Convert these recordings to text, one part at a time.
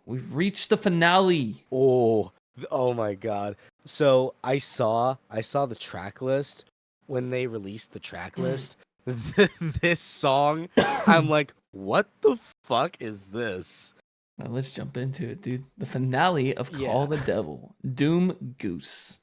We've reached the finale. Oh my god. So I saw the track list when they released the track list. This song, I'm like, what the fuck is this? Now let's jump into it, dude. The finale of Call the Devil, Doom Goose.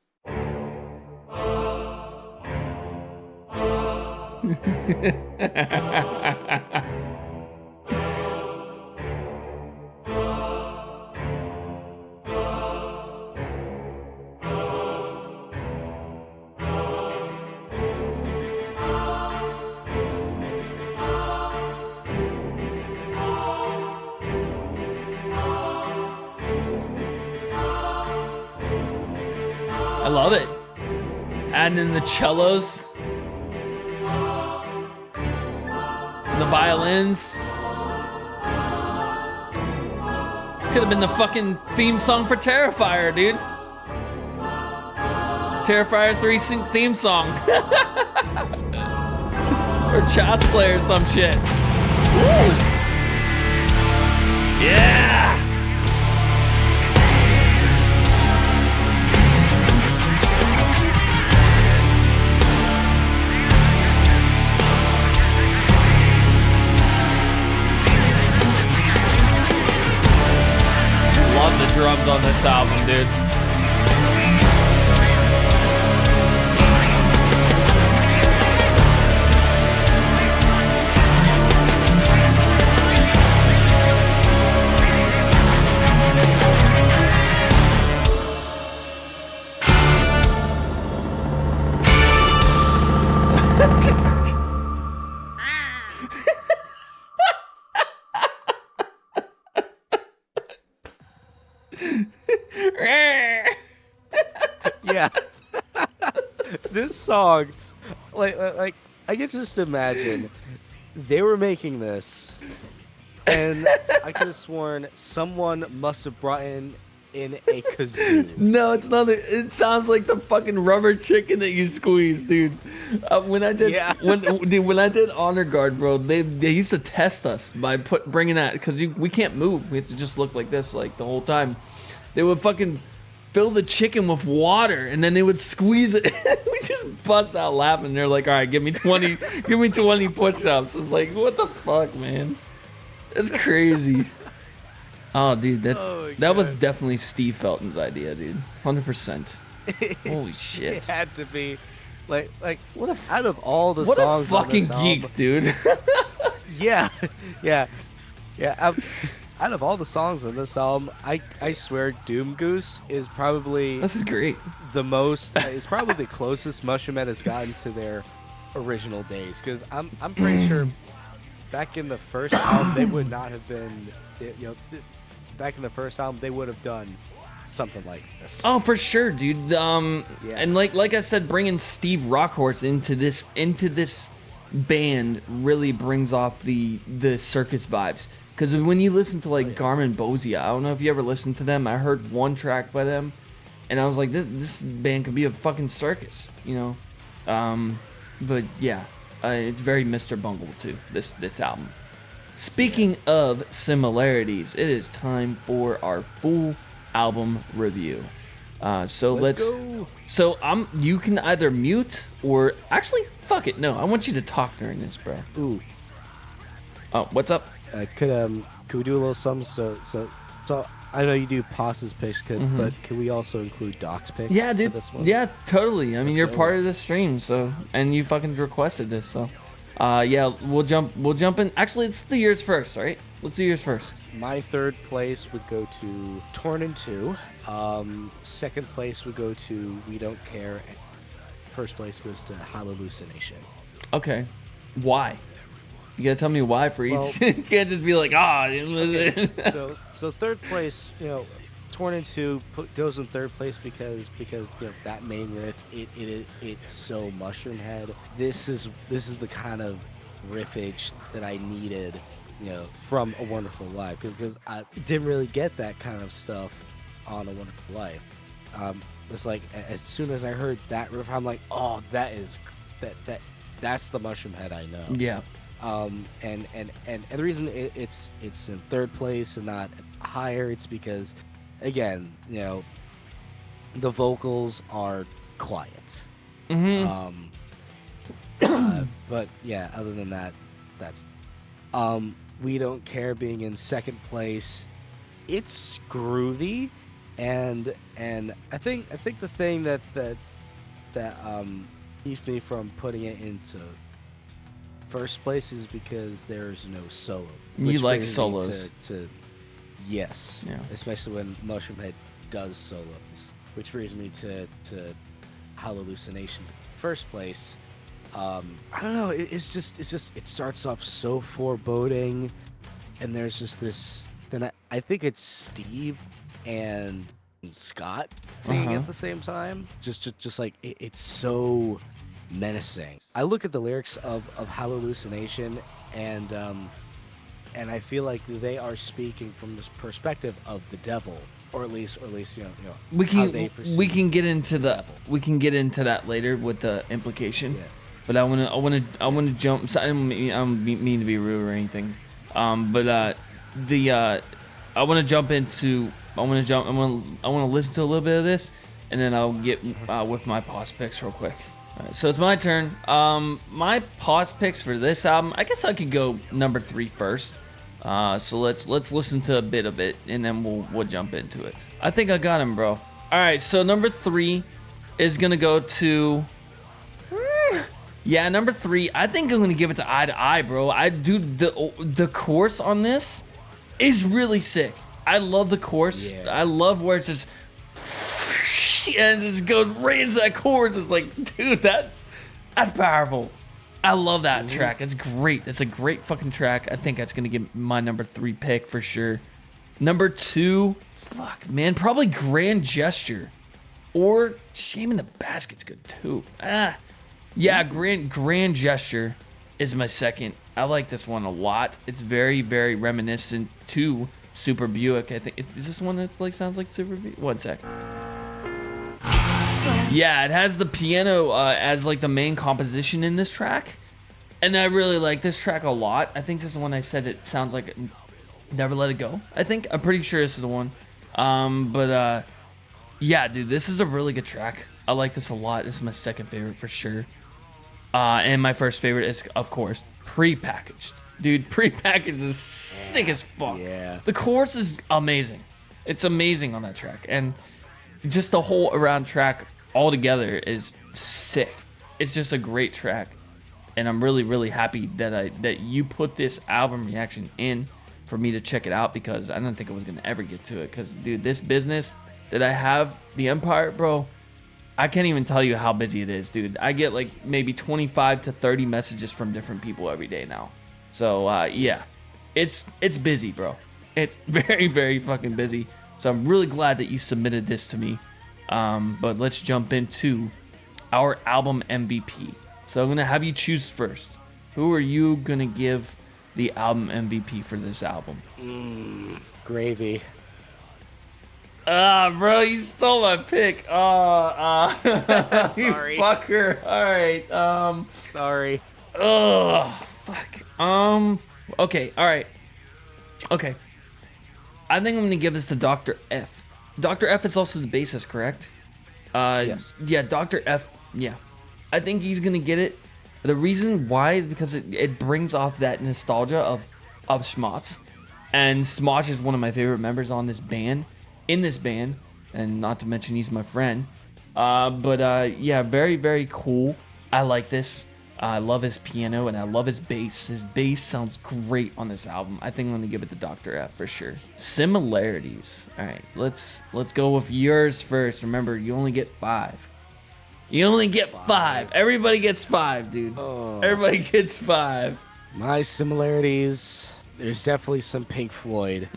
I love it. And then the cellos. And the violins. Could have been the fucking theme song for Terrifier, dude. Terrifier 3 theme song. Or Child's Play or some shit. Woo! Yeah! Love the drums on this album, dude. Yeah. This song, like I can just imagine they were making this, and I could have sworn someone must have brought in a kazoo. No, it's not. It sounds like the fucking rubber chicken that you squeeze, dude. When I did Honor Guard, bro, they used to test us by bringing that, because we can't move. We have to just look like this like the whole time. They would fucking fill the chicken with water, and then they would squeeze it. We just bust out laughing. They're like, all right, give me 20 push-ups. It's like, what the fuck, man? That's crazy. Oh, dude, that was definitely Steve Felton's idea, dude. 100%. Holy shit. It had to be. Like out of all the songs what a fucking on this geek, album, dude. yeah. Out of all the songs on this album, I swear Doom Goose is probably This is great. the most. It's probably the closest Mushroomhead has gotten to their original days. Because I'm pretty sure back in the first album they would not have been. Back in the first album they would have done something like this. Oh, for sure, dude. And like I said, bringing Steve Rockhorse into this band really brings off the circus vibes. Because when you listen to like Garmin Bozia, I don't know if you ever listened to them. I heard one track by them, and I was like, this band could be a fucking circus, you know. But yeah, it's very Mr. Bungle too. This album. Speaking of similarities, it is time for our full album review. So let's go. So you can either mute or actually fuck it. No, I want you to talk during this, bro. Ooh. Oh, what's up? Could we do a little something? So I know you do Passa's picks, but can we also include Doc's picks? Yeah, dude. For this one? Yeah, totally. I mean, you're go. part of the stream, so, and you fucking requested this, so. Yeah, we'll jump in. Actually, let's do yours first, right? Let's do yours first. My third place would go to Torn in Two. Second place would go to We Don't Care. And first place goes to Hallucination. Okay. Why? You gotta tell me why for each. Well, You can't just be like, So third place, Torn in Two goes in third place because that main riff, it's so Mushroomhead. This is the kind of riffage that I needed, from A Wonderful Life, because I didn't really get that kind of stuff on A Wonderful Life. It's like as soon as I heard that riff, I'm like, oh, that's the Mushroomhead I know. Yeah. And the reason it's in third place and not higher, it's because, again, you know, the vocals are quiet. But yeah, other than that, that's We Don't Care being in second place. It's groovy, and I think the thing that keeps me from putting it into first place is because there's no solo. You like solos? Yes, yeah. Especially when Mushroomhead does solos, which brings me to Hallucination. First place. I don't know. It's just it starts off so foreboding, and there's just this. Then I think it's Steve and Scott singing at the same time. Just like it's so menacing. I look at the lyrics of Hallucination, and I feel like they are speaking from this perspective of the devil, or at least you know we can get into that later with the implication. Yeah. But I wanna jump. So I don't mean to be rude or anything. I wanna jump into. I wanna listen to a little bit of this, and then I'll get with my pause picks real quick. All right, so it's my turn. My pause picks for this album. I guess I could go number 3 first. So let's listen to a bit of it, and then we'll jump into it. I think I got him, bro. All right, so number 3 is gonna go to. Yeah, number 3. I think I'm gonna give it to Eye to Eye, bro. The chorus on this is really sick. I love the chorus. Yeah. I love where it's just and it just goes right into that chorus. It's like, dude, that's powerful. I love that track. It's great. It's a great fucking track. I think that's gonna get my number 3 pick for sure. Number 2, fuck man, probably Grand Gesture, or Shame in the Basket's good too. Yeah, Grand Gesture is my second. I like this one a lot. It's very, very reminiscent to Super Buick. I think is this one that's like sounds like Super Buick? One sec. Yeah, it has the piano as like the main composition in this track, and I really like this track a lot. I think this is the one I said it sounds like Never Let It Go. I'm pretty sure this is the one. Yeah, dude, this is a really good track. I like this a lot. This is my second favorite for sure. And my first favorite is, of course, Prepackaged. Dude, Prepackaged is sick as fuck. Yeah. The chorus is amazing. It's amazing on that track. And just the whole around track altogether is sick. It's just a great track. And I'm really, really happy that you put this album reaction in for me to check it out, because I didn't think I was going to ever get to it. Because, dude, this business that I have, the Empire, bro, I can't even tell you how busy it is, dude. I get like maybe 25 to 30 messages from different people every day now. So yeah, it's busy, bro. It's very, very fucking busy. So I'm really glad that you submitted this to me. But let's jump into our album MVP. So I'm gonna have you choose first. Who are you gonna give the album MVP for this album? Gravy. Bro, you stole my pick. Sorry. You fucker. All right. Sorry. Fuck. Okay. All right. Okay. I think I'm gonna give this to Dr. F. Dr. F is also the bassist, correct? Yes. Yeah, Dr. F. Yeah. I think he's gonna get it. The reason why is because it brings off that nostalgia of Schmotz. And Schmotz is one of my favorite members in this band, and not to mention he's my friend. Yeah, very, very cool. I like this. I love his piano and I love his bass. His bass sounds great on this album. I think I'm gonna give it to Dr. F for sure. Similarities. All right, let's go with yours first. Remember, you only get 5. You only get 5. Everybody gets 5, dude. Everybody gets 5. My similarities. There's definitely some Pink Floyd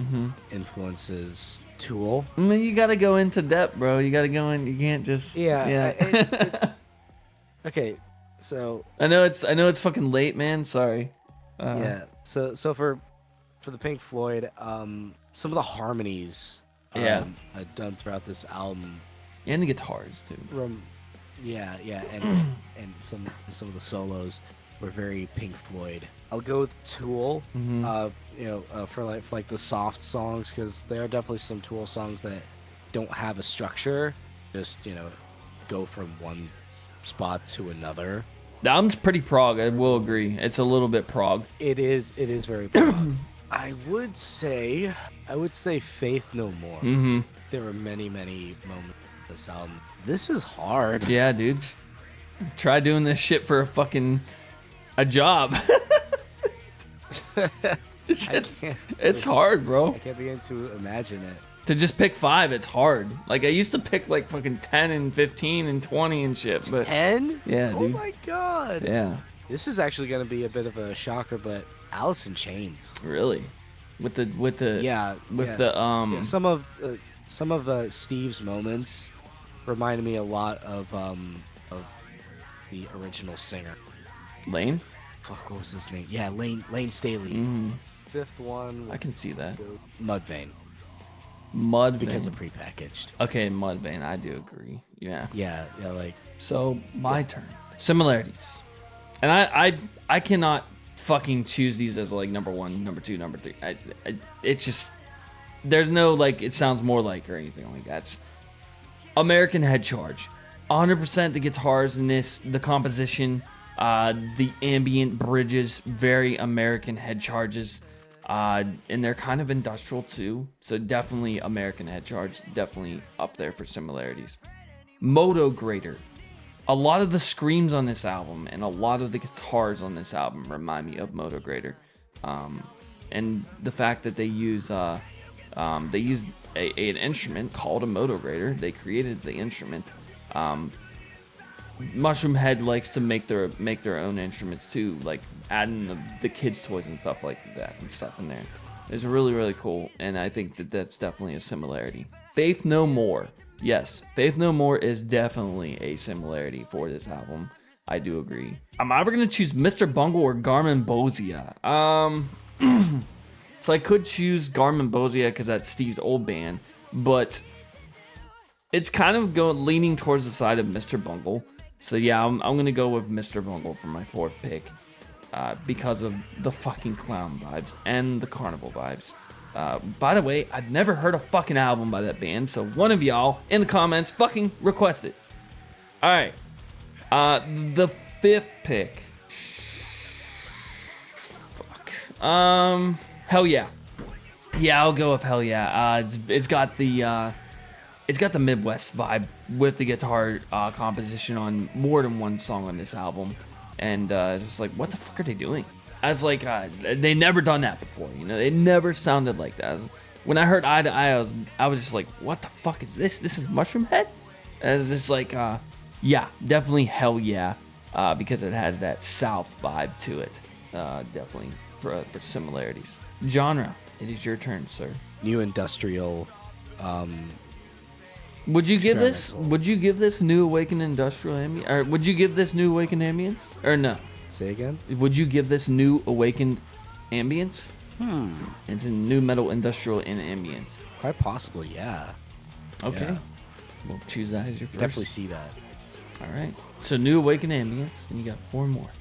influences. Tool. I mean, you gotta go into depth, bro. You gotta go in. You can't just. Yeah. Okay, so. I know it's fucking late, man. Sorry. Yeah. So for the Pink Floyd, some of the harmonies. Done throughout this album. And the guitars too. And some of the solos. were very Pink Floyd. I'll go with Tool. For like the soft songs, because there are definitely some Tool songs that don't have a structure. Just go from one spot to another. The album's pretty prog. I will agree. It's a little bit prog. It is very prog. I would say Faith No More. Mm-hmm. There were many moments in this album. This is hard. Yeah, dude. Try doing this shit for a job. It's hard, bro. I can't begin to imagine it. To just pick 5, it's hard. Like, I used to pick like fucking 10 and 15 and 20 and shit, but 10? Yeah, dude. Oh my god. Yeah. This is actually gonna be a bit of a shocker, but Alice in Chains. Really? With the some of Steve's moments reminded me a lot of the original singer. Lane? Fuck, what was his name? Yeah, Lane Staley. Mm. 5th one. I can see that. Mudvayne. Because of prepackaged. Okay, Mudvayne. I do agree. Yeah. Yeah, like. So my turn. Similarities, and I cannot fucking choose these as like number 1, number 2, number 3. It's just there's no like it sounds more like or anything like that. It's American Head Charge. 100% the guitars in this, the composition, the ambient bridges, very American Head Charges. And they're kind of industrial too, so definitely American Head Charge, definitely up there for similarities. Moto Grader. A lot of the screams on this album and a lot of the guitars on this album remind me of Moto Grader. And the fact that they use an instrument called a Moto Grader. They created the instrument. Mushroomhead likes to make their own instruments too, like adding the kids' toys and stuff like that and stuff in there. It's really, really cool, and I think that's definitely a similarity. Faith No More. Yes, Faith No More is definitely a similarity for this album. I do agree. I'm either going to choose Mr. Bungle or Garmin Bozia. So I could choose Garmin Bozia because that's Steve's old band, but it's kind of leaning towards the side of Mr. Bungle. So yeah, I'm going to go with Mr. Bungle for my 4th pick because of the fucking clown vibes and the carnival vibes. By the way, I've never heard a fucking album by that band, so one of y'all in the comments fucking request it. All right, the 5th pick. Fuck. Hell yeah. Yeah, I'll go with Hell yeah. It's got the Midwest vibe with the guitar composition on more than one song on this album, and it's just like, what the fuck are they doing? I was like, they never done that before, they never sounded like that. When I heard Eye to Eye, I was just like, what the fuck is this? This is Mushroomhead? And it's just like, yeah, definitely Hell yeah, because it has that South vibe to it, definitely for similarities. Genre, it is your turn, sir. New industrial. Would you give this New Awakened industrial ambient, or would you give this New Awakened ambience, or no? Say again. Would you give this New Awakened ambience? It's a new metal industrial and ambient. Quite possibly, yeah. Okay, yeah. We'll choose that as your first. Definitely see that. All right. So New Awakened ambience, and you got 4 more.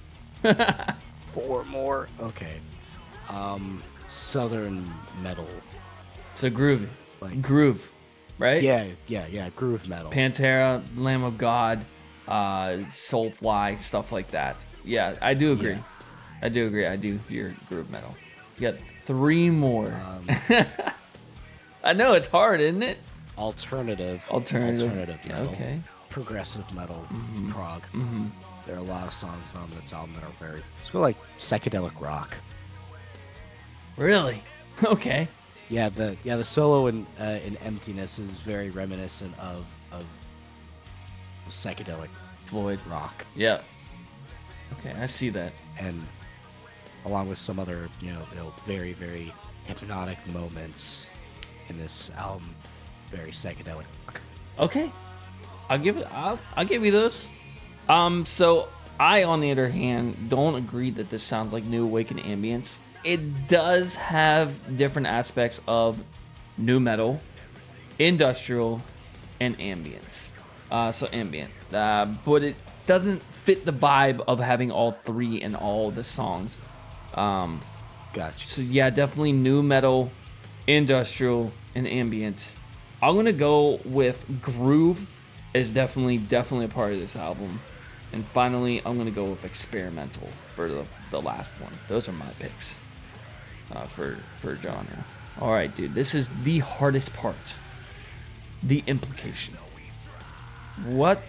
4 more. Okay. Southern metal. So groovy, like groove. Right? Yeah, groove metal. Pantera, Lamb of God, Soulfly, stuff like that. Yeah, I do agree. Yeah. I do hear groove metal. You got 3 more. I know, it's hard, isn't it? Alternative Yeah, metal. okay. Progressive metal, prog. There are a lot of songs on this album that are very... Let's go like psychedelic rock. Really? Okay. Yeah, the solo in Emptiness is very reminiscent of psychedelic Floyd rock. Yeah. Okay, I see that. And along with some other, very, very hypnotic moments in this album, very psychedelic rock. Okay. I'll give you those. So I, on the other hand, don't agree that this sounds like New Awakened ambience. It does have different aspects of new metal, industrial, and ambience. So ambient. But doesn't fit the vibe of having all three in all the songs. Gotcha. So yeah, definitely new metal, industrial, and ambient. I'm gonna go with groove is definitely a part of this album. And finally, I'm gonna go with experimental for the last one. Those are my picks for genre. All right, dude, this is the hardest part. The implication. What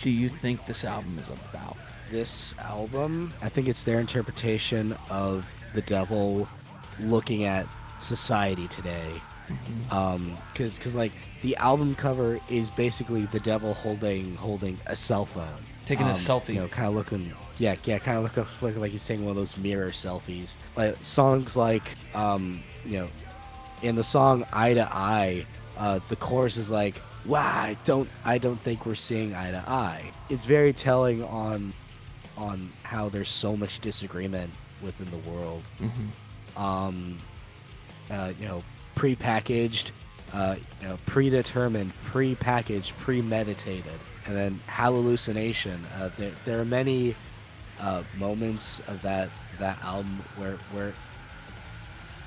do you think this album is about? This album, I think it's their interpretation of the devil looking at society today. Because like the album cover is basically the devil holding a cell phone, taking a selfie. You know, kind of looking, kind of looking like he's taking one of those mirror selfies. Like songs like, you know, in the song "Eye to Eye," the chorus is like, "Wow, I don't think we're seeing eye to eye." It's very telling on how there's so much disagreement within the world. You know, prepackaged, you know, predetermined, prepackaged, premeditated, and then hallucination. There are many moments of that album where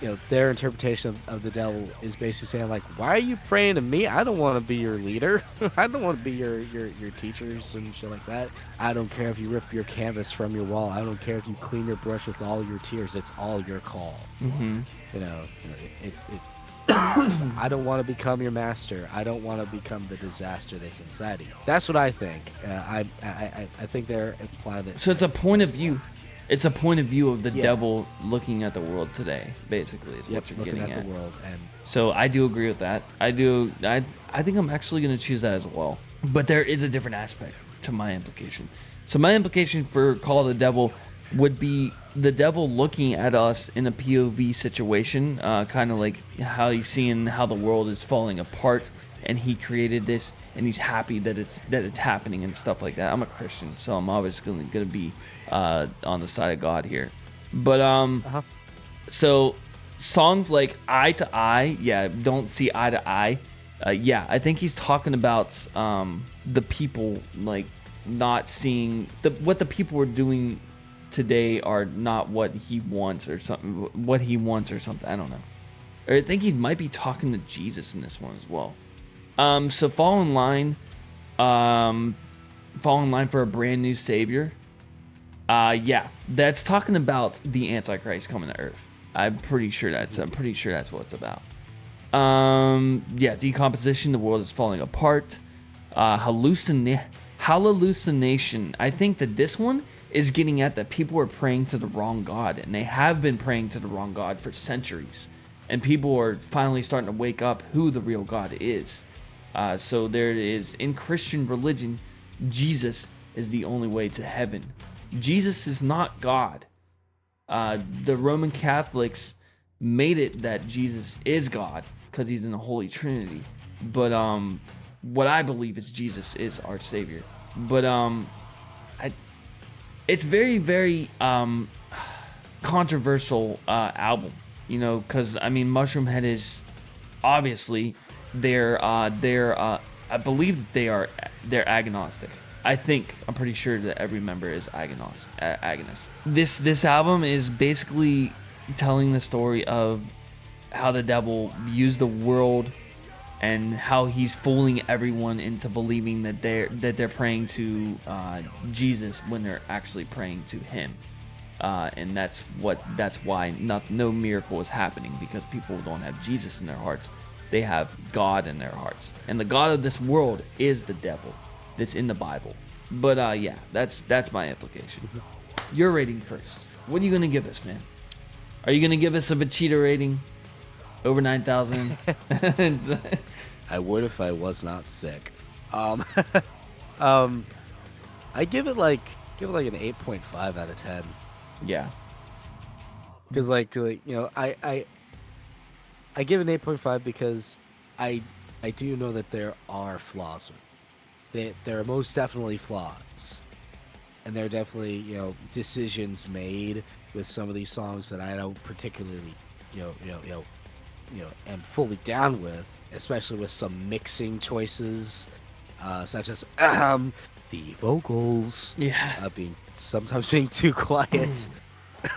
you know, their interpretation of the devil is basically saying like, why are you praying to me? I don't want to be your leader. I don't want to be your teachers and shit like that. I don't care if you rip your canvas from your wall. I don't care if you clean your brush with all your tears. It's all your call. You know, I don't want to become your master. I don't want to become the disaster that's inside of you. That's what I think. I think they're implying that. So it's a point of view. It's a point of view of the devil looking at the world today, basically, is what you're getting at. The world and so I do agree with that. I think I'm actually going to choose that as well. But there is a different aspect to my implication. So my implication for Call of the Devil would be the devil looking at us in a POV situation, kind of like how he's seeing how the world is falling apart, and he created this, and he's happy that it's happening and stuff like that. I'm a Christian, so I'm obviously going to be on the side of God here. But so songs like Eye to Eye, don't see eye to eye. I think he's talking about the people like not seeing what the people are doing today are not what he wants or something. I don't know. Or I think he might be talking to Jesus in this one as well. So fall in line for a brand new savior. That's talking about the Antichrist coming to Earth. I'm pretty sure that's what it's about. Decomposition. The world is falling apart. Hallucination. I think that this one is getting at that people are praying to the wrong God, and they have been praying to the wrong God for centuries, and people are finally starting to wake up who the real God is. So there is, in Christian religion, Jesus is the only way to heaven. Jesus is not God. The Roman Catholics made it that Jesus is God because he's in the Holy Trinity. But what I believe is Jesus is our Savior. But it's very, very controversial album, you know, because I mean, Mushroomhead is obviously they're I believe that they're agnostic. I'm pretty sure that every member is agonist. This album is basically telling the story of how the devil views the world and how he's fooling everyone into believing that they're praying to Jesus when they're actually praying to him. And that's why no miracle is happening, because people don't have Jesus in their hearts. They have God in their hearts. And the God of this world is the devil. That's in the Bible. But that's my implication. Your rating first. What are you gonna give us, man? Are you gonna give us a Vegeta rating over 9,000? I would if I was not sick. I give it like an 8.5 out of 10. Yeah. Because like you know, I give an 8.5 because I do know that there are flaws with it. There are most definitely flaws, and there are definitely, you know, decisions made with some of these songs that I don't particularly am fully down with, especially with some mixing choices such as the vocals, Yeah. sometimes being too quiet.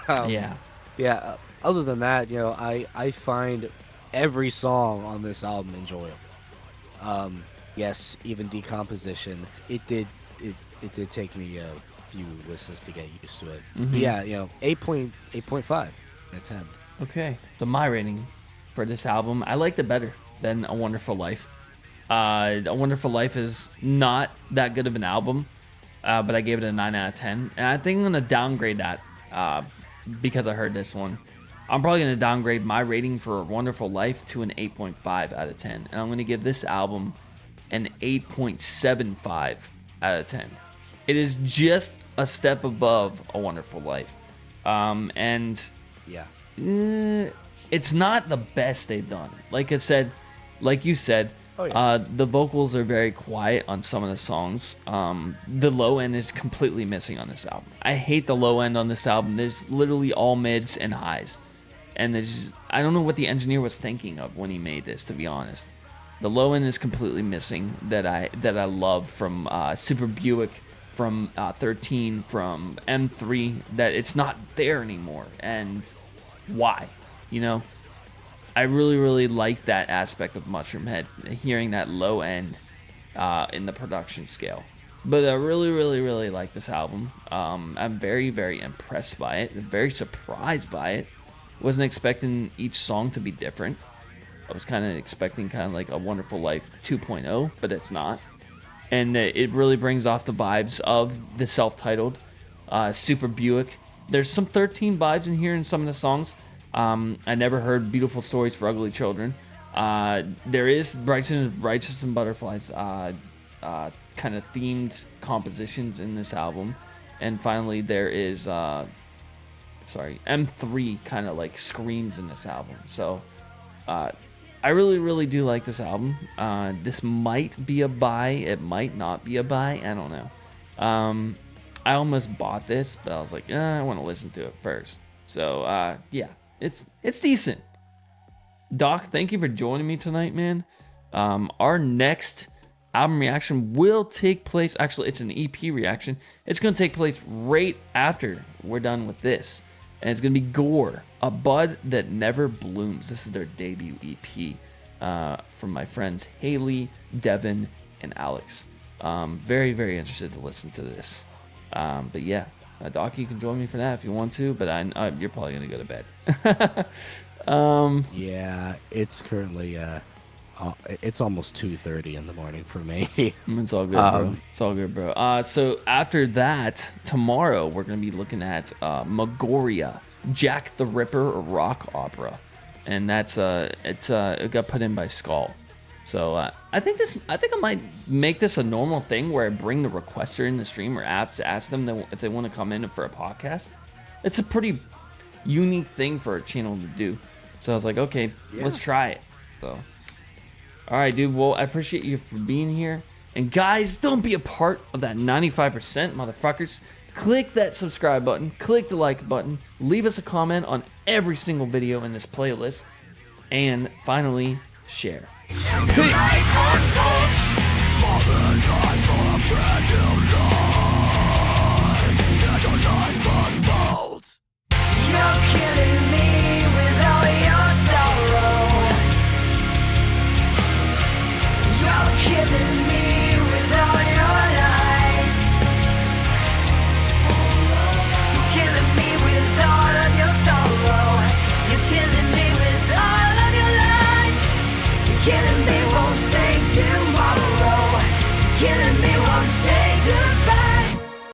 Yeah. Yeah. Other than that, I find every song on this album enjoyable. Yes, even Decomposition, it did take me a few listens to get used to it. But yeah, 8.5 out of 10. Okay, so my rating for this album, I liked it better than A Wonderful Life. A Wonderful Life is not that good of an album, but I gave it a 9 out of 10. And I think I'm going to downgrade that because I heard this one. I'm probably going to downgrade my rating for A Wonderful Life to an 8.5 out of 10. And I'm going to give this album an 8.75 out of 10. It is just a step above A Wonderful Life. And yeah, it's not the best they've done. Like you said, the vocals are very quiet on some of the songs. The low end is completely missing on this album. I hate the low end on this album. There's literally all mids and highs. And I don't know what the engineer was thinking of when he made this, to be honest. The low end is completely missing that I love from Super Buick, from 13, from M3, that it's not there anymore. And why? I really, really like that aspect of Mushroomhead, hearing that low end in the production scale. But I really, really, really like this album. I'm very, very impressed by it. Very surprised by it. Wasn't expecting each song to be different. I was kind of expecting like A Wonderful Life 2.0, but it's not. And it really brings off the vibes of the self-titled Super Buick. There's some 13 vibes in here in some of the songs. I never heard Beautiful Stories for Ugly Children. There is Righteous and Butterflies kind of themed compositions in this album. And finally, there is M3 kind of like screams in this album. So I really, really do like this album. This might be a buy. It might not be a buy. I don't know. I almost bought this, but I was like, I want to listen to it first. So yeah, it's decent. Doc, thank you for joining me tonight, man. Our next album reaction will take place. Actually, it's an EP reaction. It's going to take place right after we're done with this. And it's going to be Gore, A Bud That Never Blooms. This is their debut EP from my friends Haley, Devin, and Alex. Very, very interested to listen to this. But yeah, Doc, you can join me for that if you want to, but you're probably going to go to bed. Yeah, it's currently... it's almost 2:30 in the morning for me. It's all good, bro. It's all good, bro. So after that, tomorrow we're gonna be looking at Magoria, Jack the Ripper rock opera, and that's it got put in by Skull. So I think I might make this a normal thing where I bring the requester in the stream or ask them if they want to come in for a podcast. It's a pretty unique thing for a channel to do. So I was like, okay, let's try it. So. All right, dude. Well, I appreciate you for being here. And guys, don't be a part of that 95%, motherfuckers. Click that subscribe button. Click the like button. Leave us a comment on every single video in this playlist. And finally, share. Peace. You're killing me.